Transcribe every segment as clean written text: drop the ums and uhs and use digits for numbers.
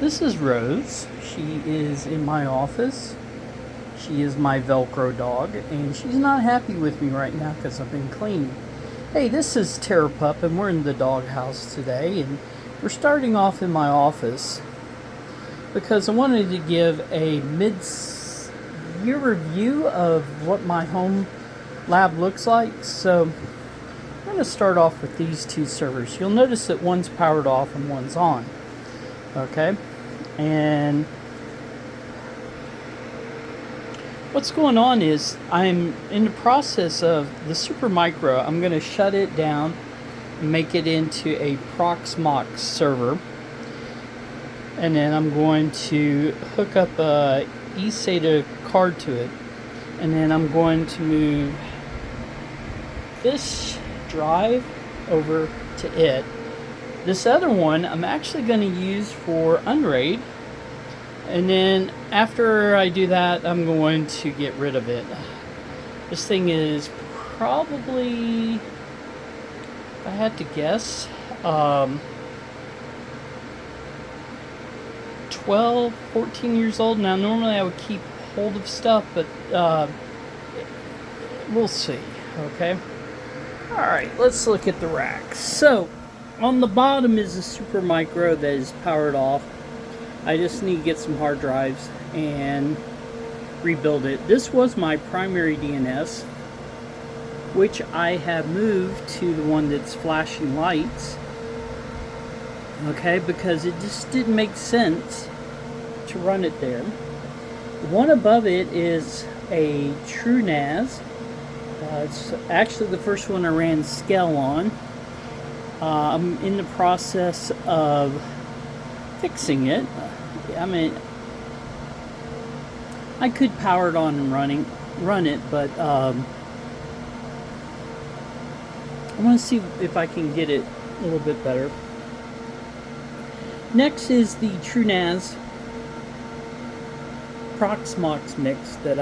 This is Rose. She is in my office. She is my Velcro dog, and she's not happy with me right now because I've been cleaning. Hey, this is TerrorPUP, and we're in the doghouse today, and we're starting off in my office because I wanted to give a mid-year review of what my home lab looks like. So I'm going to start off with these two servers. You'll notice that one's powered off and one's on. Okay, and what's going on is I'm in the process of the Supermicro. I'm going to shut it down and make it into a Proxmox server, and then I'm going to hook up a eSATA card to it, and then I'm going to move this drive over to it. This other one I'm actually going to use for Unraid, and then after I do that I'm going to get rid of it. This thing is probably, if I had to guess, 12, 14 years old. Now normally I would keep hold of stuff, but we'll see. Okay, alright, let's look at the racks. So on the bottom is a Supermicro that is powered off. I just need to get some hard drives and rebuild it. This was my primary DNS, which I have moved to the one that's flashing lights. Okay, because it just didn't make sense to run it there. The one above it is a TrueNAS. It's actually the first one I ran Scale on. I'm in the process of fixing it. I mean, I could power it on and run it, but I want to see if I can get it a little bit better. Next is the TrueNAS Proxmox mix that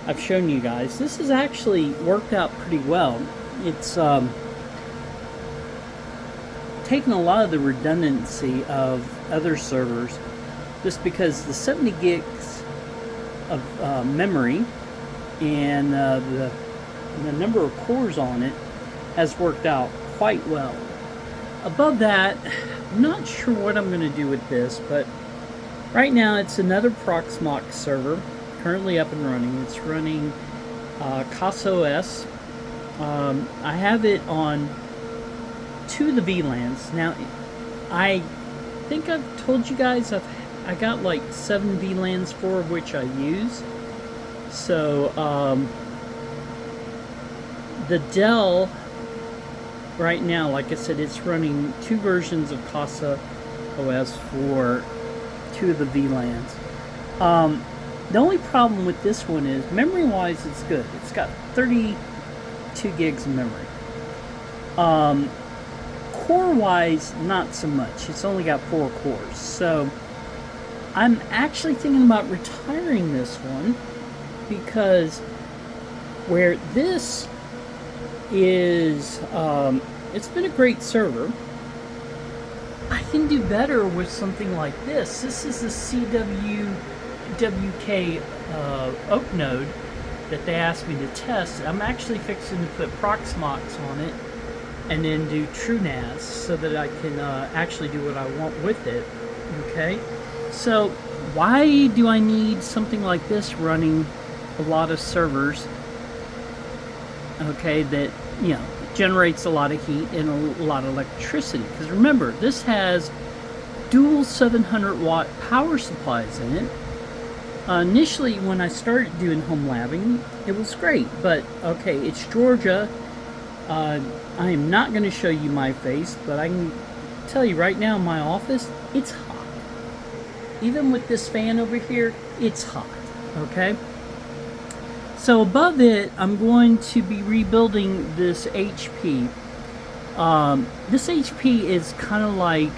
I've shown you guys. This has actually worked out pretty well. It's taken a lot of the redundancy of other servers, just because the 70 gigs of memory and the number of cores on it has worked out quite well. Above that, I'm not sure what I'm going to do with this, but right now it's another Proxmox server currently up and running. It's running CasaOS. I have it on 2 of the VLANs. Now, I think I've told you guys I got like 7 VLANs, 4 of which I use. So the Dell right now, like I said, it's running 2 versions of CasaOS for 2 of the VLANs. The only problem with this one is memory-wise, it's good. It's got 32 gigs of memory. Core-wise, not so much. It's only got 4 cores. So I'm actually thinking about retiring this one, because where this is, it's been a great server. I can do better with something like this. This is the CWK Oak node that they asked me to test. I'm actually fixing to put Proxmox on it and then do TrueNAS so that I can actually do what I want with it. Okay, so why do I need something like this running a lot of servers? Okay, that, you know, generates a lot of heat and a lot of electricity. Because remember, this has dual 700 watt power supplies in it. Initially, when I started doing home labbing, it was great, but okay, it's Georgia. I am not going to show you my face, but I can tell you right now in my office, it's hot. Even with this fan over here, it's hot, okay? So above it, I'm going to be rebuilding this HP. This HP is kind of like,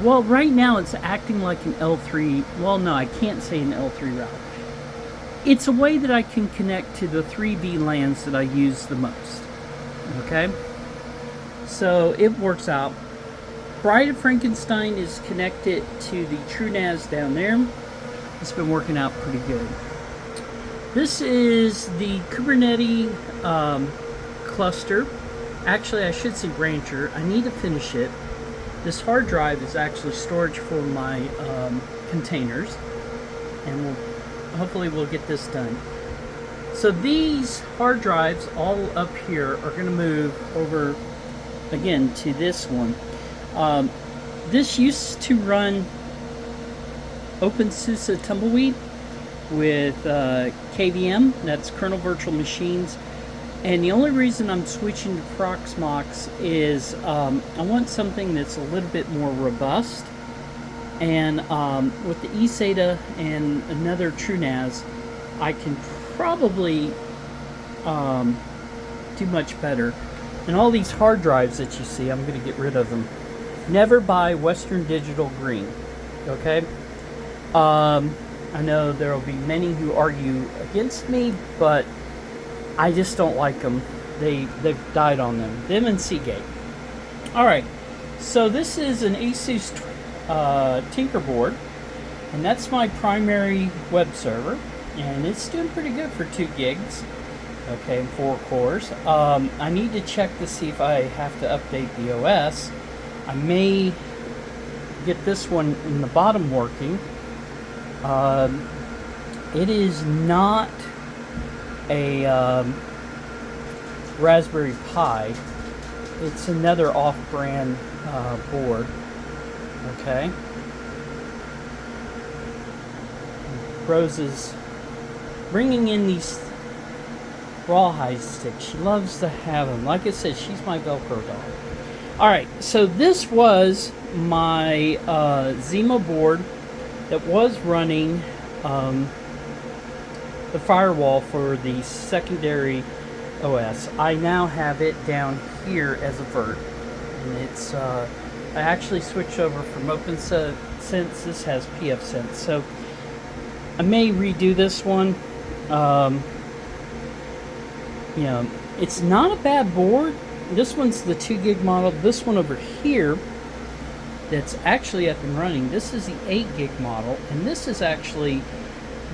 well, right now it's acting like an L3, well, no, I can't say an L3 router. It's a way that I can connect to the 3 VLANs that I use the most. Okay, so it works out Bride of Frankenstein is connected to the TrueNAS down there. It's been working out pretty good. This is the Kubernetes cluster. Actually, I should say brancher. I need to finish it. This hard drive is actually storage for my containers, and hopefully we'll get this done. So these hard drives all up here are going to move over again to this one. This used to run OpenSUSE Tumbleweed with KVM, that's kernel virtual machines. And the only reason I'm switching to Proxmox is I want something that's a little bit more robust. And with the eSATA and another TrueNAS, I can probably do much better. And all these hard drives that you see, I'm going to get rid of them. Never buy Western Digital green, okay? I know there will be many who argue against me, but I just don't like them. They've died on them. Them and Seagate. Alright, so this is an ASUS Tinkerboard, and that's my primary web server, and it's doing pretty good for 2 gigs, okay, and 4 cores. I need to check to see if I have to update the OS. I may get this one in the bottom working. It is not a Raspberry Pi. It's another off-brand board. Okay. Rose is bringing in these rawhide sticks. She loves to have them. Like I said, she's my Velcro doll. Alright, so this was my Zima board that was running the Firewall for the secondary OS. I now have it down here as a vert, and it's I actually switched over from OpenSense. This has pfSense, so I may redo this one. You know, it's not a bad board. This one's the 2 gig model. This one over here that's actually up and running, this is the 8 gig model, and this is actually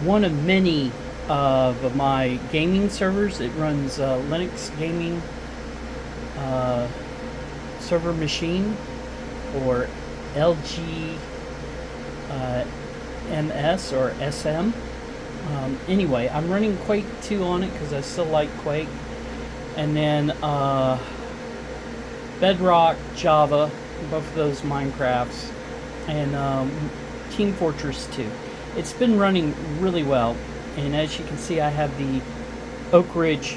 one of many of my gaming servers. It runs Linux gaming server machine, or LG MS or SM. Anyway, I'm running Quake 2 on it because I still like Quake, and then Bedrock, Java, both of those Minecrafts, and Team Fortress 2. It's been running really well, and as you can see, I have the Oak Ridge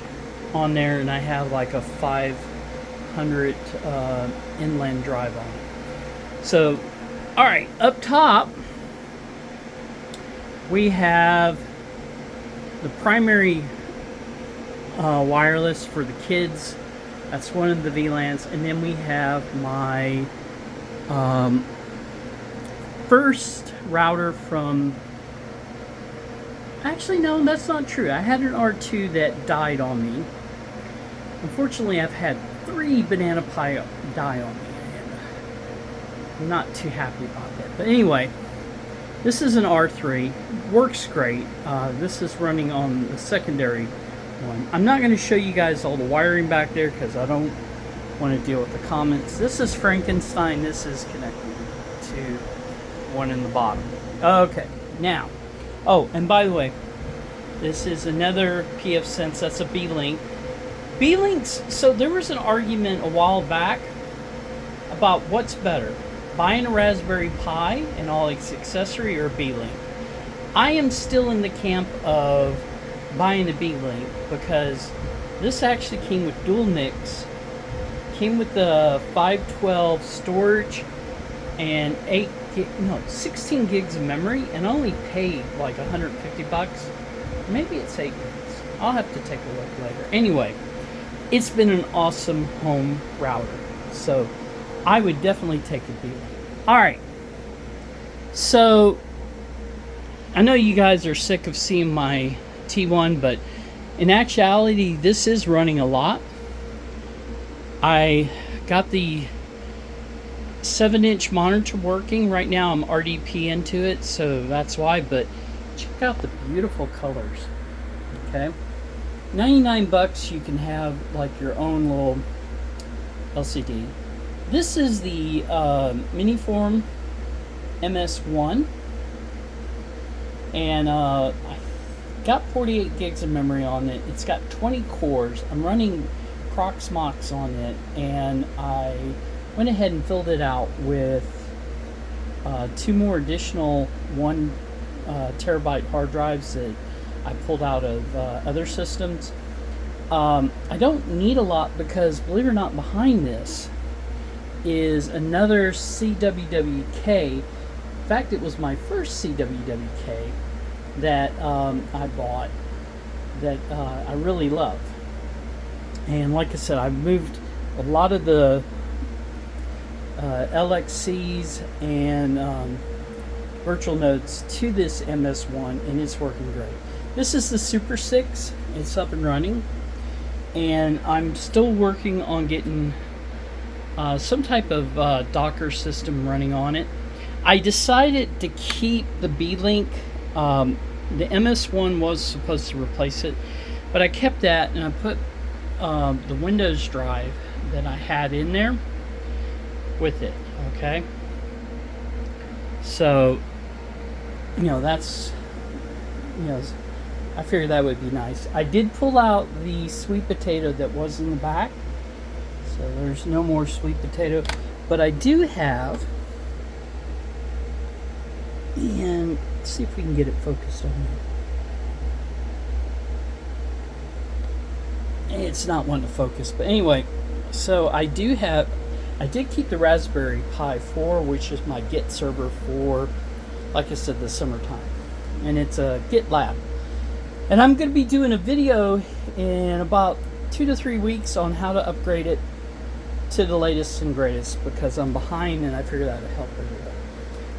on there, and I have like a 500 inland drive on it. So, alright, up top we have the primary wireless for the kids. That's one of the VLANs, and then we have my first router from... Actually, no, that's not true. I had an R2 that died on me. Unfortunately, I've had 3 Banana Pi die on me, and I'm not too happy about that. But anyway, this is an R3. Works great. This is running on the secondary one. I'm not going to show you guys all the wiring back there because I don't want to deal with the comments. This is Frankenstein. This is connected to one in the bottom. Okay, now, oh, and by the way, this is another pfSense. That's a B-Link. B-Links, so there was an argument a while back about what's better, buying a Raspberry Pi and all its accessory, or B-Link. I am still in the camp of buying a B-Link because this actually came with dual NICs, came with the 512 storage and 16 gigs of memory, and I only paid like 150 bucks. Maybe it's 8 gigs. I'll have to take a look later. Anyway, it's been an awesome home router, so I would definitely take a B-Link. Alright, so I know you guys are sick of seeing my T1, but in actuality, this is running a lot. I got the 7-inch monitor working. Right now I'm RDP into it, so that's why, but check out the beautiful colors. Okay, 99 bucks you can have like your own little LCD. This is the Miniform MS1, and I got 48 gigs of memory on it. It's got 20 cores. I'm running Proxmox on it, and I went ahead and filled it out with 2 more additional 1 terabyte hard drives that I pulled out of other systems. I don't need a lot because, believe it or not, behind this is another CWWK. In fact, it was my first CWWK that I bought that I really love. And like I said, I've moved a lot of the LXCs and virtual nodes to this MS1, and it's working great. This is the Super 6. It's up and running, and I'm still working on getting some type of Docker system running on it. I decided to keep the B-Link. The MS1 was supposed to replace it, but I kept that, and I put the Windows drive that I had in there with it. Okay, so that's, I figured that would be nice. I did pull out the sweet potato that was in the back, so there's no more sweet potato, but I do have, and let's see if we can get it focused on it. It's not one to focus, but anyway, so I did keep the Raspberry Pi 4, which is my Git server for, like I said, the summertime, and it's a GitLab. And I'm going to be doing a video in about 2 to 3 weeks on how to upgrade it to the latest and greatest, because I'm behind, and I figured that would help everybody.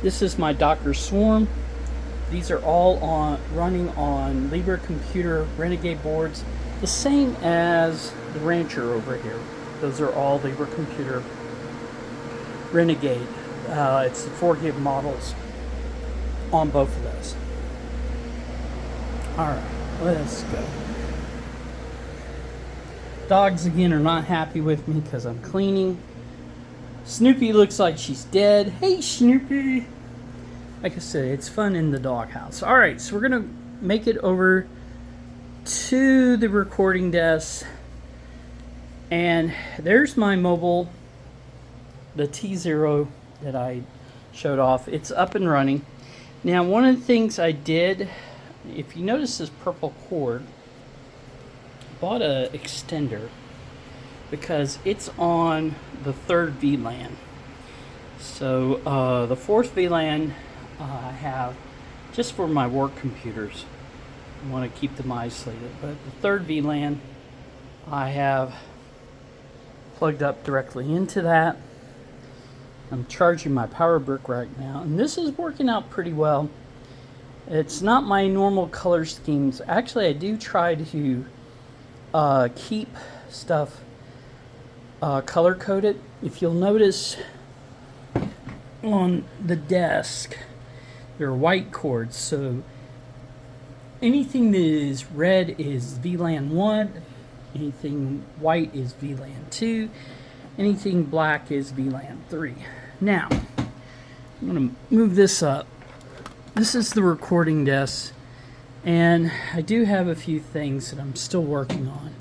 This is my Docker Swarm. These are all running on Libre.computer Renegade boards, the same as the Rancher over here. Those are all Libre.computer Renegade. It's the 4 gig models on both of those. Alright, let's go. Dogs again are not happy with me because I'm cleaning. Snoopy looks like she's dead. Hey Snoopy! Like I said, it's fun in the doghouse. Alright, so we're going to make it over to the recording desk. And there's my mobile, the T0 that I showed off. It's up and running. Now, one of the things I did, if you notice this purple cord, I bought an extender because it's on the 3rd VLAN. So the 4th VLAN I have just for my work computers. I want to keep them isolated, but the 3rd VLAN I have plugged up directly into that. I'm charging my power brick right now, and this is working out pretty well. It's not my normal color schemes. Actually, I do try to keep stuff color coded. If you'll notice on the desk, there are white cords, so anything that is red is VLAN 1, anything white is VLAN 2, anything black is VLAN 3. Now, I'm going to move this up. This is the recording desk, and I do have a few things that I'm still working on,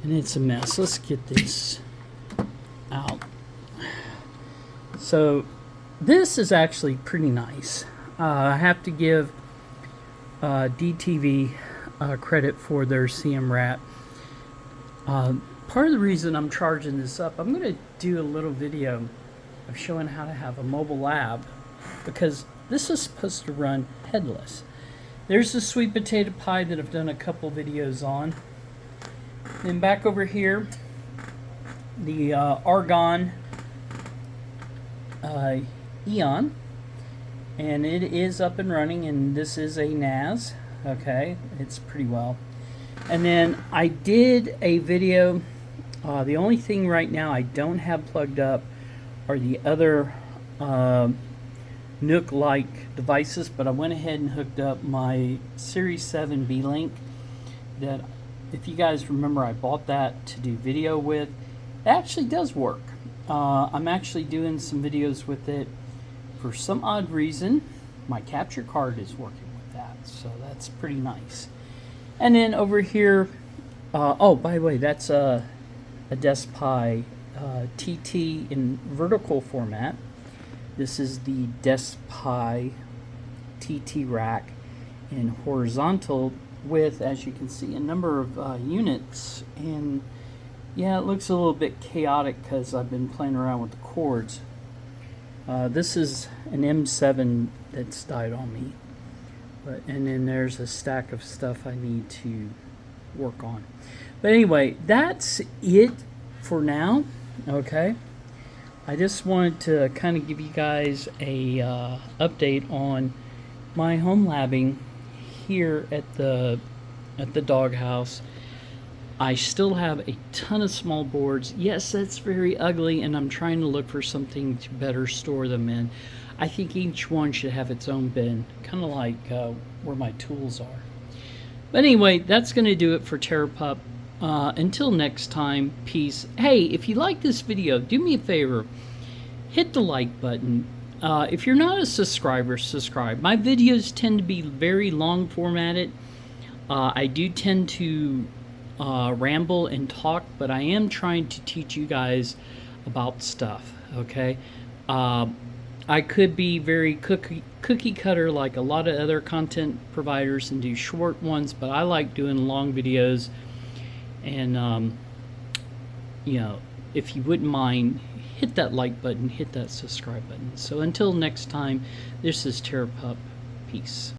and it's a mess. Let's get this out. So, this is actually pretty nice. I have to give DTV credit for their CM wrap. Part of the reason I'm charging this up, I'm going to do a little video of showing how to have a mobile lab, because this is supposed to run headless. There's the sweet potato pie that I've done a couple videos on. Then back over here, the Argon Eon, and it is up and running, and this is a NAS. Okay, it's pretty well. And then I did a video. The only thing right now I don't have plugged up are the other Nook-like devices, but I went ahead and hooked up my Series 7 B-Link that, if you guys remember, I bought that to do video with. It actually does work. I'm actually doing some videos with it. For some odd reason, my capture card is working with that, so that's pretty nice. And then over here, oh, by the way, that's a DeskPi TT in vertical format. This is the DeskPi TT rack in horizontal with, as you can see, a number of units. And yeah, it looks a little bit chaotic because I've been playing around with the cords. This is an M7 that's died on me. And then there's a stack of stuff I need to work on. But anyway, that's it for now. Okay, I just wanted to kind of give you guys a update on my home labbing here at the doghouse. I still have a ton of small boards. Yes, that's very ugly, and I'm trying to look for something to better store them in. I think each one should have its own bin, kind of like where my tools are. But anyway, that's going to do it for TerrorPUP. Until next time, peace. Hey, if you like this video, do me a favor. Hit the like button. If you're not a subscriber, subscribe. My videos tend to be very long formatted. I do tend to ramble and talk, but I am trying to teach you guys about stuff, okay? I could be very cookie cutter like a lot of other content providers and do short ones, but I like doing long videos. And you know, if you wouldn't mind, hit that like button, hit that subscribe button. So until next time, this is TerrorPUP. Peace.